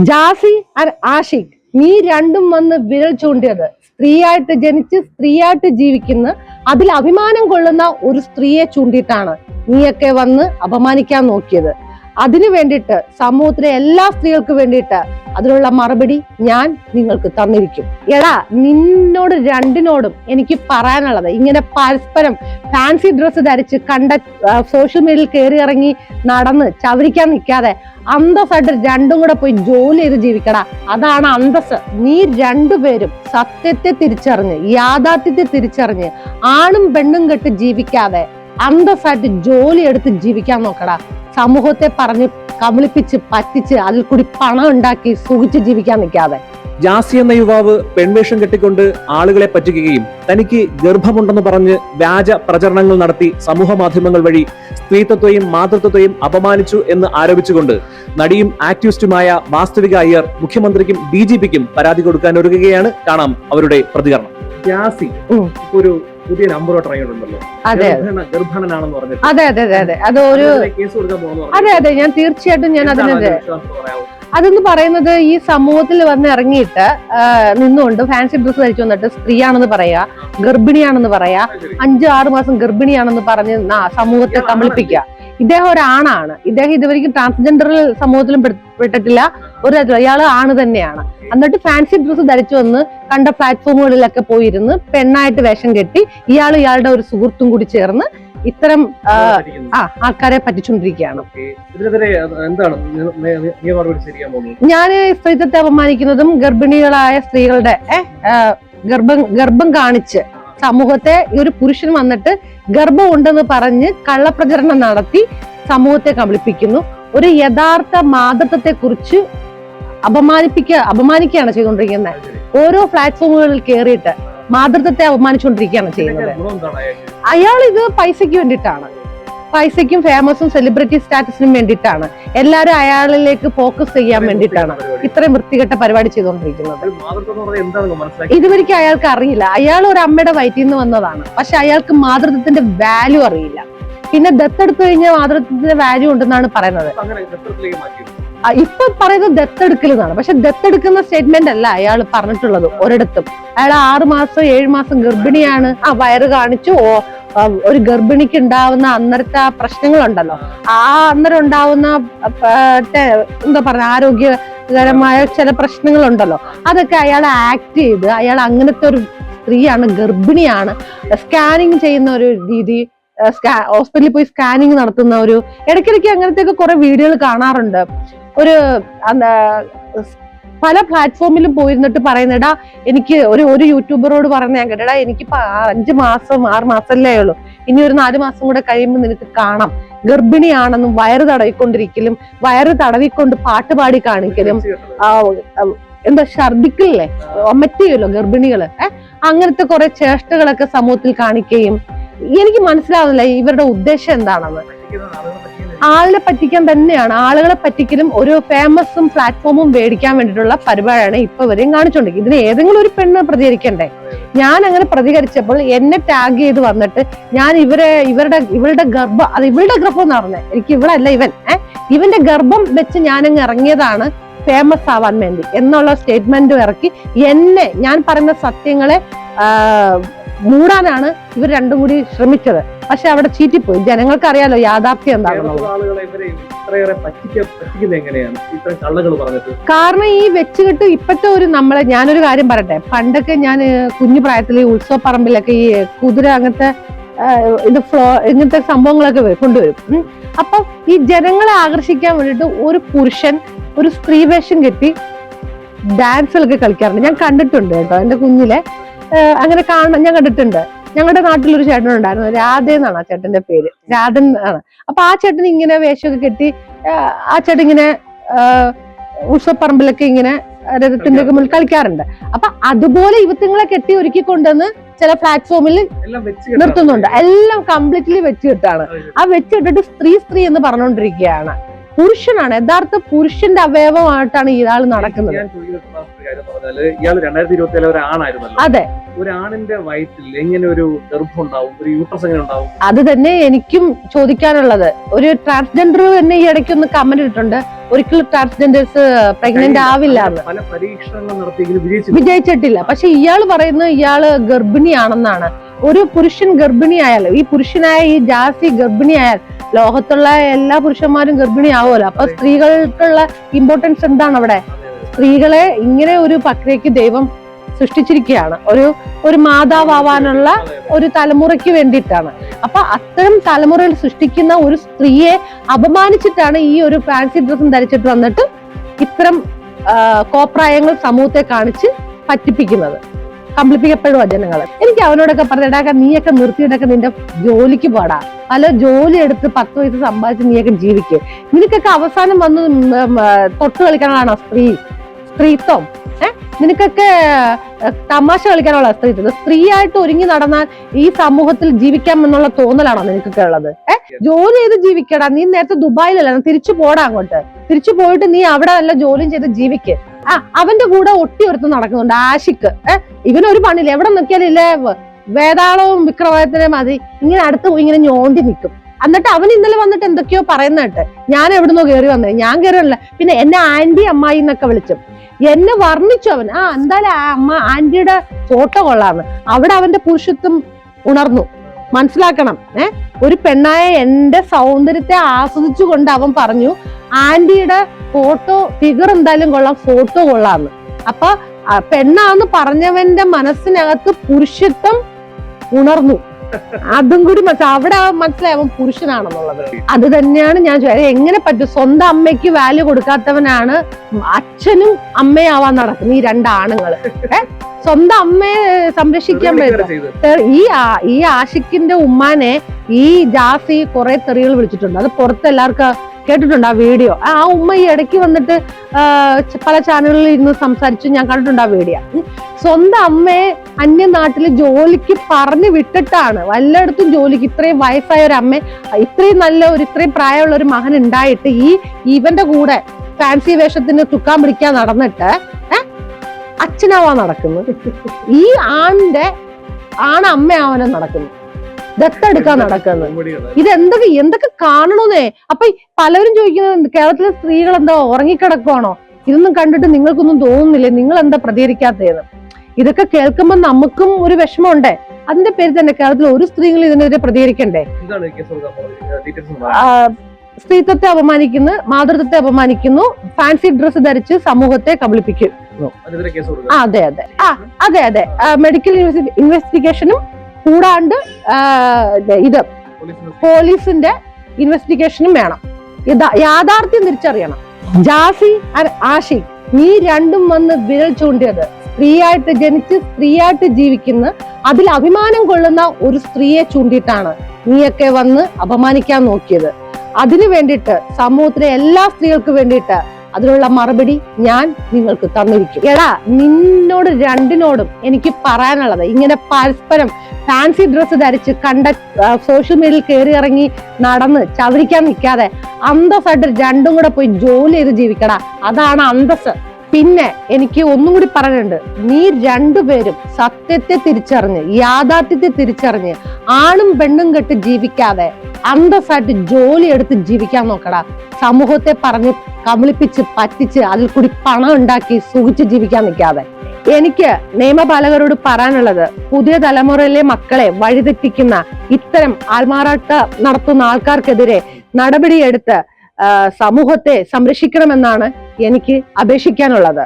Jassie and Ashiq, നീ രണ്ടും വന്ന് വിരൽ ചൂണ്ടിയത് സ്ത്രീയായിട്ട് ജനിച്ച് സ്ത്രീയായിട്ട് ജീവിക്കുന്ന അതിൽ അഭിമാനം കൊള്ളുന്ന ഒരു സ്ത്രീയെ ചൂണ്ടിയിട്ടാണ് നീയൊക്കെ വന്ന് അപമാനിക്കാൻ നോക്കിയത്. അതിനു വേണ്ടിയിട്ട് സമൂഹത്തിലെ എല്ലാ സ്ത്രീകൾക്ക് വേണ്ടിയിട്ട് അതിനുള്ള മറുപടി ഞാൻ നിങ്ങൾക്ക് തന്നിരിക്കും. എടാ, നിന്നോട് രണ്ടിനോടും എനിക്ക് പറയാനുള്ളത്, ഇങ്ങനെ പരസ്പരം ഫാൻസി ഡ്രസ്സ് ധരിച്ച് കണ്ട സോഷ്യൽ മീഡിയയിൽ കയറി ഇറങ്ങി നടന്ന് ചവരിക്കാൻ നിൽക്കാതെ അന്തസ്സായിട്ട് രണ്ടും കൂടെ പോയി ജോലി ചെയ്ത് ജീവിക്കടാ. അതാണ് അന്തസ്. നീ രണ്ടുപേരും സത്യത്തെ തിരിച്ചറിഞ്ഞ് യാഥാർത്ഥ്യത്തെ തിരിച്ചറിഞ്ഞ് ആണും പെണ്ണും കെട്ട് ജീവിക്കാതെ അന്തസ്സായിട്ട് ജോലി എടുത്ത് ജീവിക്കാൻ നോക്കടാ. സമൂഹത്തെ പറഞ്ഞ് കബളിപ്പിച്ച് പറ്റിച്ച് അതിൽ കൂടി പണം ഉണ്ടാക്കി സുഖിച്ച് ജീവിക്കാൻ നിൽക്കാതെ. ജാസി എന്ന യുവാവ് പെൺവേഷം കെട്ടിക്കൊണ്ട് ആളുകളെ പറ്റിക്കുകയും തനിക്ക് ഗർഭമുണ്ടെന്ന് പറഞ്ഞ് വ്യാജ പ്രചരണങ്ങൾ നടത്തി സമൂഹ മാധ്യമങ്ങൾ വഴി സ്ത്രീത്വത്തെയും മാതൃത്വത്തെയും അപമാനിച്ചു എന്ന് ആരോപിച്ചുകൊണ്ട് നടിയും ആക്ടിവിസ്റ്റുമായ വാസ്തവിക അയ്യർ മുഖ്യമന്ത്രിക്കും DGPക്കും പരാതി കൊടുക്കാൻ ഒരുങ്ങുകയാണ്. കാണാം അവരുടെ പ്രതികരണം. ജാസി ഒരു പുതിയ നമ്പർ ഇറങ്ങിയിട്ടുണ്ടല്ലോ. അതെ ഗർഭണനാണെന്ന് പറഞ്ഞിട്ട്. അതെ അതെ അതെ അതെ അതൊരു കേസ് കൊടുക്കാൻ പോകുന്നു. അതെ അതെ ഞാൻ തീർച്ചയായിട്ടും ഞാൻ അതിനെതിരെ. അതെന്ന് പറയുന്നത് ഈ സമൂഹത്തിൽ വന്ന് ഇറങ്ങിയിട്ട് നിന്നുകൊണ്ട് ഫാൻസി ഡ്രസ് ധരിച്ചു വന്നിട്ട് സ്ത്രീയാണെന്ന് പറയാ, ഗർഭിണിയാണെന്ന് പറയാ, 5-6 മാസം ഗർഭിണിയാണെന്ന് പറഞ്ഞ് സമൂഹത്തെ കബളിപ്പിക്കുക. ഇദ്ദേഹം ഒരാണാണ്. ഇദ്ദേഹം ഇതുവരെയും ട്രാൻസ്ജെൻഡർ സമൂഹത്തിലും പെട്ടിട്ടില്ല. ഒരു ഇയാള് ആണ് തന്നെയാണ്. എന്നിട്ട് ഫാൻസി ഡ്രസ് ധരിച്ചു വന്ന് കണ്ട പ്ലാറ്റ്ഫോമുകളിലൊക്കെ പോയിരുന്ന് പെണ്ണായിട്ട് വേഷം കെട്ടി ഇയാളുടെ ഒരു സുഹൃത്തും കൂടി ചേർന്ന് ഇത്തരം ആൾക്കാരെ പറ്റിച്ചുകൊണ്ടിരിക്കുകയാണ്. ഞാൻ സ്ത്രീത്വത്തെ അപമാനിക്കുന്നതും ഗർഭിണികളായ സ്ത്രീകളുടെ ഗർഭം കാണിച്ച് സമൂഹത്തെ ഒരു പുരുഷൻ വന്നിട്ട് ഗർഭം ഉണ്ടെന്ന് പറഞ്ഞ് കള്ളപ്രചരണം നടത്തി സമൂഹത്തെ കബളിപ്പിക്കുന്നു. ഒരു യഥാർത്ഥ മാതൃത്വത്തെ കുറിച്ച് അപമാനിക്കുകയാണ് ചെയ്തുകൊണ്ടിരിക്കുന്നത്. ഓരോ പ്ലാറ്റ്ഫോമുകളിൽ കയറിയിട്ട് മാതൃത്വത്തെ അപമാനിച്ചുകൊണ്ടിരിക്കുകയാണ് ചെയ്യുന്നത്. അയാൾ ഇത് പൈസയ്ക്ക് വേണ്ടിയിട്ടാണ്, പൈസയ്ക്കും ഫേമസും സെലിബ്രിറ്റി സ്റ്റാറ്റസിനും വേണ്ടിയിട്ടാണ്. എല്ലാരും അയാളിലേക്ക് ഫോക്കസ് ചെയ്യാൻ വേണ്ടിയിട്ടാണ് ഇത്രയും വൃത്തികെട്ട പരിപാടി ചെയ്തുകൊണ്ടിരിക്കുന്നത്. ഇതുവരെയ്ക്കും അയാൾക്ക് അറിയില്ല. അയാൾ ഒരു അമ്മയുടെ വയറ്റിൽ നിന്ന് വന്നതാണ്. പക്ഷെ അയാൾക്ക് മാതൃത്വത്തിന്റെ വാല്യൂ അറിയില്ല. പിന്നെ ദത്തെടുത്തു കഴിഞ്ഞാൽ മാതൃത്വത്തിന്റെ വാല്യൂ ഉണ്ടെന്നാണ് പറയുന്നത്. ഇപ്പൊ പറയുന്നത് ദത്തെടുക്കൽ എന്നാണ്. പക്ഷെ ദത്തെടുക്കുന്ന സ്റ്റേറ്റ്മെന്റ് അല്ല അയാൾ പറഞ്ഞിട്ടുള്ളത് ഒരിടത്തും. അയാൾ 6 മാസം 7 മാസം ഗർഭിണിയാണ്, വയറ് കാണിച്ചു. ഒരു ഗർഭിണിക്ക് ഉണ്ടാവുന്ന അന്നേരത്തെ പ്രശ്നങ്ങളുണ്ടല്ലോ, അന്നേരം ഉണ്ടാവുന്ന എന്താ പറയുക ആരോഗ്യകരമായ ചില പ്രശ്നങ്ങളുണ്ടല്ലോ, അതൊക്കെ അയാൾ ആക്ട് ചെയ്ത് അയാൾ അങ്ങനത്തെ ഒരു സ്ത്രീയാണ്, ഗർഭിണിയാണ്, സ്കാനിങ് ചെയ്യുന്ന ഒരു രീതി, ഹോസ്പിറ്റലിൽ പോയി സ്കാനിങ് നടത്തുന്ന ഒരു ഇടയ്ക്കിടയ്ക്ക് അങ്ങനത്തെ കുറെ വീഡിയോകൾ കാണാറുണ്ട്. ഒരു പല പ്ലാറ്റ്ഫോമിലും പോയിരുന്നിട്ട് പറയുന്നടാ, എനിക്ക് ഒരു യൂട്യൂബറോട് പറഞ്ഞ ഞാൻ കേട്ടടാ, എനിക്കിപ്പോ 5 മാസം 6 മാസമല്ലേ ഉള്ളൂ, ഇനി ഒരു 4 മാസം കൂടെ കഴിയുമ്പോൾ നിനക്ക് കാണാം ഗർഭിണിയാണെന്നും വയറ് തടവിക്കൊണ്ടിരിക്കലും വയറ് തടവിക്കൊണ്ട് പാട്ട് പാടി കാണിക്കലും എന്താ ഛർദിക്കില്ലേ, ഒമറ്റിയല്ലോ ഗർഭിണികള്, അങ്ങനത്തെ കുറെ ചേഷ്ടകളൊക്കെ സമൂഹത്തിൽ കാണിക്കുകയും. എനിക്ക് മനസ്സിലാവുന്നില്ല ഇവരുടെ ഉദ്ദേശം എന്താണെന്ന്. ആളിനെ പറ്റിക്കാൻ തന്നെയാണ്, ആളുകളെ പറ്റിക്കലും ഒരു ഫേമസും പ്ലാറ്റ്ഫോമും മേടിക്കാൻ വേണ്ടിയിട്ടുള്ള പരിപാടിയാണ് ഇപ്പൊ വരെയും കാണിച്ചുകൊണ്ടിരിക്കുന്നത്. ഇതിന് ഏതെങ്കിലും ഒരു പെണ്ണ് പ്രതികരിക്കണ്ടേ? ഞാൻ അങ്ങനെ പ്രതികരിച്ചപ്പോൾ എന്നെ ടാഗ് ചെയ്ത് വന്നിട്ട് ഞാൻ ഇവരുടെ ഗർഭം, അത് ഇവളുടെ ഗർഭം എന്ന് പറഞ്ഞത്, എനിക്ക് ഇവളല്ല ഇവന്റെ ഗർഭം വെച്ച് ഞാനങ്ങ് ഇറങ്ങിയതാണ് ഫേമസ് ആവാൻ വേണ്ടി എന്നുള്ള സ്റ്റേറ്റ്മെന്റ് ഇറക്കി ഞാൻ പറയുന്ന സത്യങ്ങളെ മൂടാനാണ് ഇവർ രണ്ടും കൂടി ശ്രമിച്ചത്. പക്ഷെ അവിടെ ചീറ്റിപ്പോയി. ജനങ്ങൾക്ക് അറിയാലോ യാഥാർത്ഥ്യം എന്താണെന്നുള്ളത്. കാരണം ഈ വെച്ചുകെട്ട് ഇപ്പത്തെ ഒരു ഞാനൊരു കാര്യം പറയട്ടെ, പണ്ടൊക്കെ ഞാൻ കുഞ്ഞു പ്രായത്തിൽ ഉത്സവ പറമ്പിലൊക്കെ ഈ കുതിര അങ്ങനത്തെ ഇങ്ങനത്തെ സംഭവങ്ങളൊക്കെ കൊണ്ടുവരും. അപ്പൊ ഈ ജനങ്ങളെ ആകർഷിക്കാൻ വേണ്ടിട്ട് ഒരു പുരുഷൻ ഒരു സ്ത്രീ വേഷം കെട്ടി ഡാൻസുകളൊക്കെ കളിക്കാറുണ്ട്. ഞാൻ കണ്ടിട്ടുണ്ട് കേട്ടോ, എന്റെ കുഞ്ഞിലെ അങ്ങനെ ഞാൻ കണ്ടിട്ടുണ്ട്. ഞങ്ങളുടെ നാട്ടിലൊരു ചേട്ടൻ ഉണ്ടായിരുന്നു, രാധ എന്നാണ് ആ ചേട്ടന്റെ പേര്, രാധൻ ആണ്. അപ്പൊ ആ ചേട്ടൻ ഇങ്ങനെ വേഷമൊക്കെ കെട്ടി ആ ചേട്ടൻ ഇങ്ങനെ ഉത്സവപ്പറമ്പിലൊക്കെ ഇങ്ങനെ രഥത്തിന്റെ ഒക്കെ മുന്നിൽ കളിക്കാറുണ്ട്. അപ്പൊ അതുപോലെ യുവത്വങ്ങളെ കെട്ടി ഒരുക്കി കൊണ്ടുവന്ന് ചില പ്ലാറ്റ്ഫോമിൽ നിർത്തുന്നുണ്ട്. എല്ലാം കംപ്ലീറ്റ്ലി വെച്ചുകെട്ടാണ്. ആ വെച്ചുകെട്ടിട്ട് സ്ത്രീ എന്ന് പറഞ്ഞുകൊണ്ടിരിക്കുകയാണ്. പുരുഷനാണ്, യഥാർത്ഥ പുരുഷന്റെ അവയവമായിട്ടാണ് ഇയാൾ നടക്കുന്നത്. ഇയാൾ 2027 ഒരു ആണായിരുന്നല്ലോ. അതെ, ഒരു ആണിന്റെ വയറ്റിൽ എങ്ങനെ ഒരു ഗർഭം ഉണ്ടാവും, ഒരു യൂട്രസ് എങ്ങനെ ഉണ്ടാവും? അത് തന്നെ എനിക്കും ചോദിക്കാനുള്ളത്. ഒരു ട്രാൻസ്ജെൻഡർ തന്നെ ഈ ഇടയ്ക്ക് ഒന്ന് കമന്റ് ഇട്ടിട്ടുണ്ട്, ഒരിക്കലും ട്രാൻസ്ജെൻഡേഴ്സ് പ്രഗ്നന്റ് ആവില്ല എന്ന്. പല പരീക്ഷണങ്ങൾ നടത്തിയെങ്കിലും വിജയിച്ചിട്ടില്ല. പക്ഷെ ഇയാൾ പറയുന്നത് ഇയാള് ഗർഭിണിയാണെന്നാണ്. ഒരു പുരുഷൻ ഗർഭിണിയായാൽ, ഈ പുരുഷനായ ഈ ജാസി ഗർഭിണിയായാൽ ലോകത്തുള്ള എല്ലാ പുരുഷന്മാരും ഗർഭിണിയാവുമല്ലോ. അപ്പൊ സ്ത്രീകൾക്കുള്ള ഇമ്പോർട്ടൻസ് എന്താണ് അവിടെ? സ്ത്രീകളെ ഇങ്ങനെ ഒരു പ്രക്രിയക്ക് ദൈവം സൃഷ്ടിച്ചിരിക്കുകയാണ്, ഒരു മാതാവാനുള്ള ഒരു തലമുറയ്ക്ക് വേണ്ടിയിട്ടാണ്. അപ്പൊ അത്തരം തലമുറയിൽ സൃഷ്ടിക്കുന്ന ഒരു സ്ത്രീയെ അപമാനിച്ചിട്ടാണ് ഈ ഒരു ഫാൻസി ഡ്രസ്സും ധരിച്ചിട്ട് വന്നിട്ട് ഇത്തരം കോപ്രായങ്ങൾ സമൂഹത്തെ കാണിച്ച് പറ്റിപ്പിക്കുന്നത്, കമ്പിളിപ്പിക്കപ്പെടുക ജനങ്ങൾ. എനിക്ക് അവനോടൊക്കെ പറഞ്ഞിട്ടാക്ക, നീയൊക്കെ നിർത്തിയിട്ടൊക്കെ നിന്റെ ജോലിക്ക് പോടാ, പല ജോലി എടുത്ത് 10 പൈസ സമ്പാദിച്ച് നീയൊക്കെ ജീവിക്കുക. നിനക്കൊക്കെ അവസാനം വന്ന് തൊട്ട് കളിക്കാനുള്ളതാണോ സ്ത്രീത്വം? നിനക്കൊക്കെ തമാശ കളിക്കാനുള്ള സ്ത്രീത്വം? സ്ത്രീയായിട്ട് ഒരുങ്ങി നടന്നാൽ ഈ സമൂഹത്തിൽ ജീവിക്കാം എന്നുള്ള തോന്നലാണോ നിനക്കൊക്കെ ഉള്ളത്? ജോലി ചെയ്ത് ജീവിക്കടാ. നീ നേരത്തെ ദുബായിലല്ല, തിരിച്ചു പോടാ അങ്ങോട്ട്. തിരിച്ചു പോയിട്ട് നീ അവിടെ നല്ല ജോലിയും ചെയ്ത് ജീവിക്ക്. അവന്റെ കൂടെ ഒട്ടി ഒരുത്ത് നടക്കുന്നുണ്ട് ആഷിക്ക്. ഇവനൊരു പണിയില്ല, എവിടെ നോക്കിയാലും ഇല്ലേ വേതാളവും വിക്രമാദിത്യനെ മതി ഇങ്ങനെ അടുത്ത് പോയി ഇങ്ങനെ ഞോണ്ടി നിൽക്കും. എന്നിട്ട് അവൻ ഇന്നലെ വന്നിട്ട് എന്തൊക്കെയോ പറയുന്നിട്ട്, ഞാൻ എവിടുന്നോ കയറി വന്നേ, ഞാൻ കയറിയല്ല. പിന്നെ എന്നെ ആന്റി അമ്മായി എന്നൊക്കെ വിളിച്ചു, എന്നെ വർണ്ണിച്ചു അവൻ. എന്തായാലും ആന്റിയുടെ ഫോട്ടോ കൊള്ളാന്ന്. അവിടെ അവന്റെ പുരുഷത്വം ഉണർന്നു. മനസ്സിലാക്കണം, ഒരു പെണ്ണായ എന്റെ സൗന്ദര്യത്തെ ആസ്വദിച്ചുകൊണ്ട് അവൻ പറഞ്ഞു ആന്റിയുടെ ഫോട്ടോ ഫിഗർ എന്തായാലും കൊള്ളാം, ഫോട്ടോ കൊള്ളാന്ന്. അപ്പൊ പെണ്ണാന്ന് പറഞ്ഞവന്റെ മനസ്സിനകത്ത് പുരുഷത്വം ഉണർന്നു. അതും കൂടി അവിടെ മനസ്സിലായി അവൻ പുരുഷനാണെന്നുള്ളത്. അത് തന്നെയാണ് ഞാൻ ചോദിച്ചത്, എങ്ങനെ പറ്റും? സ്വന്തം അമ്മയ്ക്ക് വാല്യൂ കൊടുക്കാത്തവനാണ് അച്ഛനും അമ്മയാവാൻ നടക്കുന്നത്. ഈ രണ്ടാണുങ്ങള് സ്വന്തം അമ്മയെ സംരക്ഷിക്കാൻ പറ്റും. ഈ ആഷിക്കിന്റെ ഉമ്മാനെ ഈ ജാസി കുറെ തെറികൾ വിളിച്ചിട്ടുണ്ട്. അത് പുറത്ത് എല്ലാവർക്കും കേട്ടിട്ടുണ്ട് ആ വീഡിയോ. ആ ഉമ്മ ഈ ഇടയ്ക്ക് വന്നിട്ട് പല ചാനലുകളിൽ ഇരുന്ന് സംസാരിച്ചു, ഞാൻ കണ്ടിട്ടുണ്ട് ആ വീഡിയോ. സ്വന്തം അമ്മയെ അന്യനാട്ടില് ജോലിക്ക് പറഞ്ഞു വിട്ടിട്ടാണ് വല്ലയിടത്തും ജോലിക്ക്, ഇത്രയും വയസ്സായ ഒരു അമ്മ, ഇത്രയും ഇത്രയും പ്രായമുള്ള ഒരു മകൻ ഉണ്ടായിട്ട് ഇവന്റെ കൂടെ ഫാൻസി വേഷത്തിന് തുക്കാൻ പിടിക്കാൻ നടന്നിട്ട് അച്ഛനാവാ നടക്കുന്നത്. ഈ അമ്മയാവാനും നടക്കുന്നു, ദത്തെടുക്കാൻ നടക്കുന്നത്. ഇത് എന്തൊക്കെ കാണണമെന്നേ. അപ്പൊ പലരും ചോദിക്കുന്നത് കേരളത്തിലെ സ്ത്രീകൾ എന്താ ഉറങ്ങിക്കിടക്കുവാണോ? ഇതൊന്നും കണ്ടിട്ട് നിങ്ങൾക്കൊന്നും തോന്നുന്നില്ലേ? നിങ്ങൾ എന്താ പ്രതികരിക്കാത്തതെന്ന്? ഇതൊക്കെ കേൾക്കുമ്പോൾ നമുക്കും ഒരു വിഷമമുണ്ടേ. അതിന്റെ പേര് തന്നെ കേരളത്തിൽ ഒരു സ്ത്രീകൾ ഇതിനെതിരെ പ്രതികരിക്കണ്ടേ? സ്ത്രീത്വത്തെ അപമാനിക്കുന്നു, മാതൃത്വത്തെ അപമാനിക്കുന്നു, ഫാൻസി ഡ്രസ്സ് ധരിച്ച് സമൂഹത്തെ കബളിപ്പിക്കുന്നു. അതെ. മെഡിക്കൽ ഇൻവെസ്റ്റിഗേഷനും കൂടാണ്ട് ഇത് പോലീസിന്റെ ഇൻവെസ്റ്റിഗേഷനും വേണം. യാഥാർത്ഥ്യം തിരിച്ചറിയണം. ജാസി ആഷിഖ്, നീ രണ്ടും വന്ന് വിരൽ ചൂണ്ടിയത് സ്ത്രീയായിട്ട് ജനിച്ച് സ്ത്രീയായിട്ട് ജീവിക്കുന്ന, അതിൽ അഭിമാനം കൊള്ളുന്ന ഒരു സ്ത്രീയെ ചൂണ്ടിയിട്ടാണ് നീയൊക്കെ വന്ന് അപമാനിക്കാൻ നോക്കിയത്. അതിനു വേണ്ടിയിട്ട് സമൂഹത്തിലെ എല്ലാ സ്ത്രീകൾക്ക് വേണ്ടിയിട്ട് അതിനുള്ള മറുപടി ഞാൻ നിങ്ങൾക്ക് തന്നിരിക്കും. എടാ, നിന്നോട് രണ്ടിനോടും എനിക്ക് പറയാനുള്ളത്, ഇങ്ങനെ പരസ്പരം ഫാൻസി ഡ്രസ്സ് ധരിച്ച് സോഷ്യൽ മീഡിയയിൽ കയറി ഇറങ്ങി നടന്ന് ചവരിക്കാൻ നിൽക്കാതെ അന്തസ്സായിട്ട് രണ്ടും കൂടെ പോയി ജോലി ചെയ്ത് ജീവിക്കടാ. അതാണ് അന്തസ്. പിന്നെ എനിക്ക് ഒന്നും കൂടി പറയാനുണ്ട്, നീ രണ്ടുപേരും സത്യത്തെ തിരിച്ചറിഞ്ഞ്, യാഥാർത്ഥ്യത്തെ തിരിച്ചറിഞ്ഞ്, ആണും പെണ്ണും കെട്ട് ജീവിക്കാതെ അന്തസ്സായിട്ട് ജോലി എടുത്ത് ജീവിക്കാൻ നോക്കടാ. സമൂഹത്തെ പറഞ്ഞ് കബളിപ്പിച്ച് പറ്റിച്ച് അതിൽ കൂടി പണം ഉണ്ടാക്കി സുഖിച്ച് ജീവിക്കാൻ നിൽക്കാതെ. എനിക്ക് നിയമപാലകരോട് പറയാനുള്ളത്, പുതിയ തലമുറയിലെ മക്കളെ വഴിതെറ്റിക്കുന്ന ഇത്തരം ആൾമാറാട്ടം നടത്തുന്ന ആൾക്കാർക്കെതിരെ നടപടിയെടുത്ത് സമൂഹത്തെ സംരക്ഷിക്കണമെന്നാണ് എനിക്ക് അപേക്ഷിക്കാനുള്ളത്.